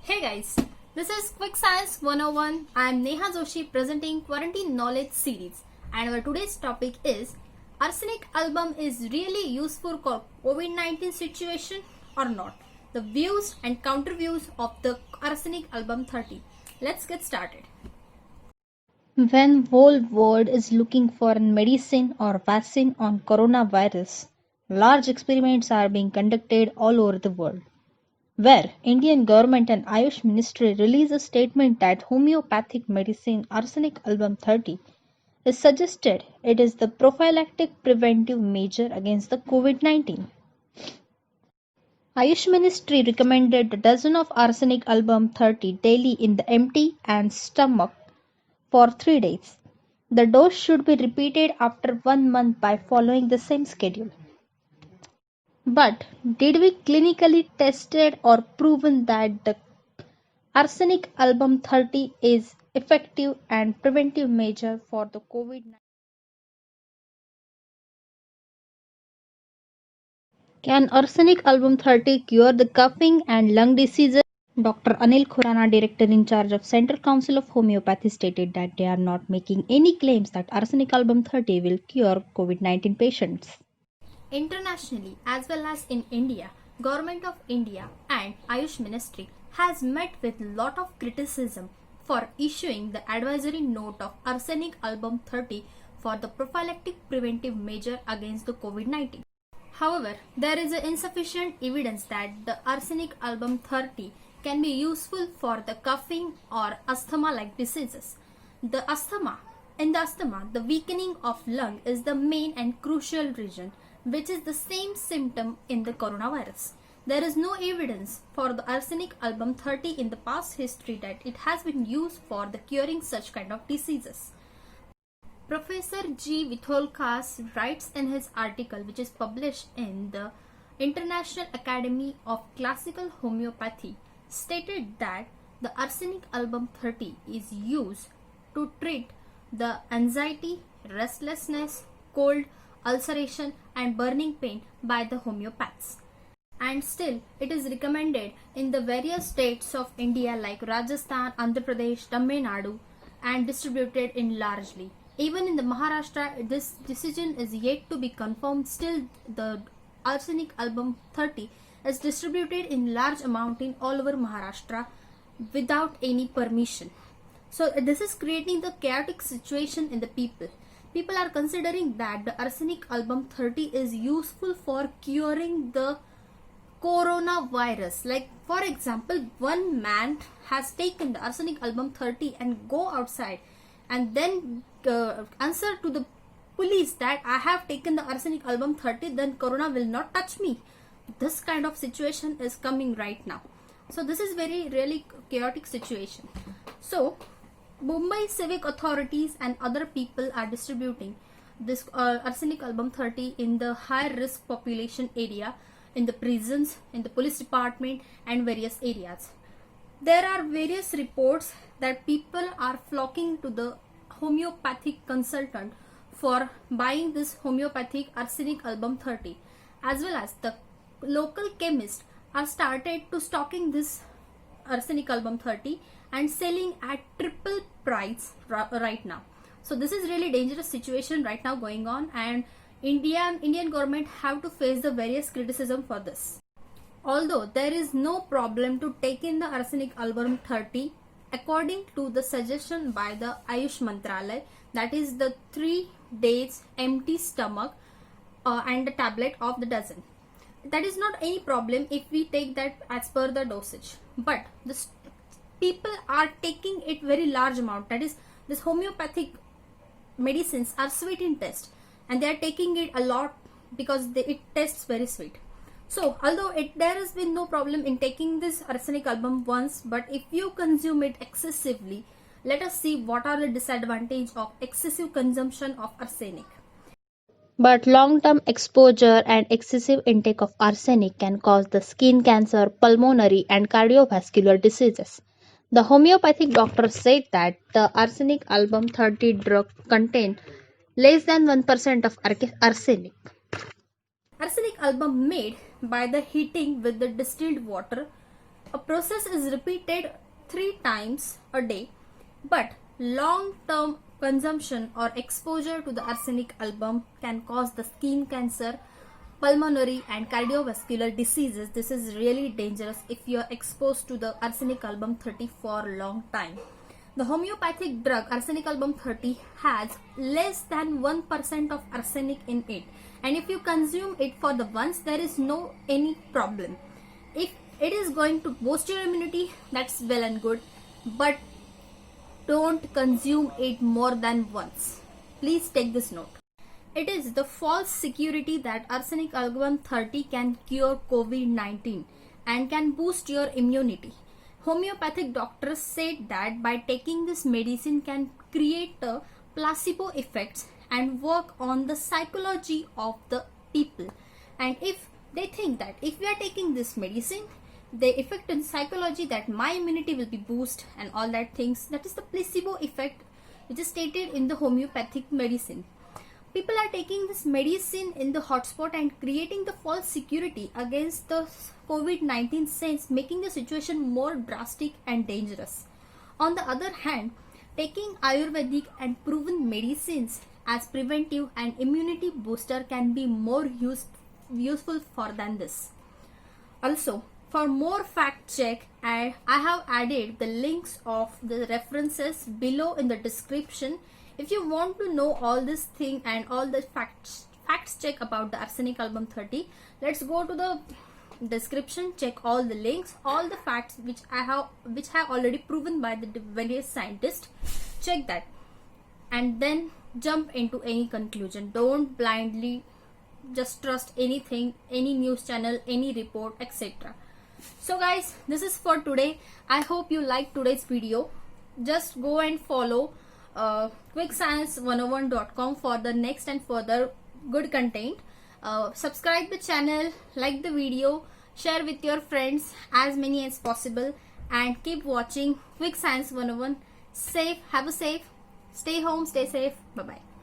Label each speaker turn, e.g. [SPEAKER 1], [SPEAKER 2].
[SPEAKER 1] Hey guys, this is Quick Science 101. I am Neha Joshi presenting Quarantine Knowledge series, and our today's topic is arsenic album is really useful for COVID-19 situation or not? The views and counter views of the arsenic album 30. Let's get started.
[SPEAKER 2] When whole world is looking for a medicine or vaccine on coronavirus, large experiments are being conducted all over the world. Where Indian government and Ayush Ministry release a statement that homeopathic medicine arsenic album 30 is suggested it is the prophylactic preventive measure against the COVID-19. Ayush Ministry recommended a dozen of arsenic album 30 daily in the empty and stomach for 3 days. The dose should be repeated after 1 month by following the same schedule. But did we clinically tested or proven that the arsenic album 30 is effective and preventive measure for the COVID-19? Can arsenic album 30 cure the coughing and lung diseases? Dr. Anil Khurana, director in charge of Central Council of Homeopathy, stated that they are not making any claims that arsenic album 30 will cure COVID-19 patients.
[SPEAKER 1] Internationally as well as in India, Government of India and Ayush Ministry has met with lot of criticism for issuing the advisory note of arsenic album 30 for the prophylactic preventive measure against the COVID-19. However, there is insufficient evidence that the arsenic album 30 can be useful for the coughing or asthma like diseases. In the asthma, the weakening of lung is the main and crucial reason, which is the same symptom in the coronavirus. There is no evidence for the arsenic album 30 in the past history that it has been used for the curing such kind of diseases. Professor G. Vitholkas writes in his article, which is published in the International Academy of Classical Homeopathy, stated that the arsenic album 30 is used to treat the anxiety, restlessness, cold, ulceration and burning pain by the homeopaths. And still, it is recommended in the various states of India like Rajasthan, Andhra Pradesh, Tamil Nadu and distributed in largely. Even in the Maharashtra, this decision is yet to be confirmed. Still, the arsenic album 30 is distributed in large amount in all over Maharashtra without any permission. So this is creating the chaotic situation in the people. People are considering that the arsenic album 30 is useful for curing the coronavirus. Like for example, one man has taken the arsenic album 30 and go outside and then answer to the police that I have taken the arsenic album 30, then corona will not touch me. This kind of situation is coming right now. So this is very really chaotic situation. So Mumbai civic authorities and other people are distributing this arsenic album 30 in the high risk population area, in the prisons, in the police department and various areas. There are various reports that people are flocking to the homeopathic consultant for buying this homeopathic arsenic album 30, as well as the local chemists are started to stocking this arsenic album 30 and selling at triple price right now. So this is really dangerous situation right now going on, and Indian government have to face the various criticism for this. Although there is no problem to take in the arsenic album 30, according to the suggestion by the Ayush Mantralaya, that is the 3 days empty stomach and the tablet of the dozen. That is not any problem if we take that as per the dosage. But this people are taking it very large amount. That is, this homeopathic medicines are sweet in taste and they are taking it a lot because it tastes very sweet. So although there has been no problem in taking this arsenic album once, but if you consume it excessively, let us see what are the disadvantages of excessive consumption of arsenic.
[SPEAKER 2] But long-term exposure and excessive intake of arsenic can cause the skin cancer, pulmonary and cardiovascular diseases. The homeopathic doctor said that the arsenic album 30 drug contained less than 1% of arsenic.
[SPEAKER 1] Arsenic album made by the heating with the distilled water a process is repeated 3 times a day, but long-term consumption or exposure to the arsenic album can cause the skin cancer, pulmonary and cardiovascular diseases. This is really dangerous if you are exposed to the arsenic album 30 for a long time. The homeopathic drug arsenic album 30 has less than 1% of arsenic in it, and if you consume it for the once, there is no any problem. If it is going to boost your immunity, that's well and good, but don't consume it more than once. Please take this note. It is the false security that arsenic album 30 can cure COVID-19 and can boost your immunity. Homeopathic doctors said that by taking this medicine can create a placebo effects and work on the psychology of the people. And if they think that if we are taking this medicine, the effect in psychology that my immunity will be boosted and all that things, that is the placebo effect which is stated in the homeopathic medicine. People are taking this medicine in the hotspot and creating the false security against the COVID-19 sense, making the situation more drastic and dangerous. On the other hand, taking Ayurvedic and proven medicines as preventive and immunity booster can be more useful for than this. Also, for more fact check, I have added the links of the references below in the description. If you want to know all this thing and all the facts check about the arsenic album 30, let's go to the description, check all the links, all the facts which have already proven by the various scientists. Check that and then jump into any conclusion. Don't blindly just trust anything, any news channel, any report, etc. So guys, this is for today. I hope you liked today's video. Just go and follow quickscience101.com for the next and further good content. Subscribe the channel, like the video, share with your friends as many as possible, and keep watching Quick Science 101. Have a safe, stay home, stay safe. Bye bye.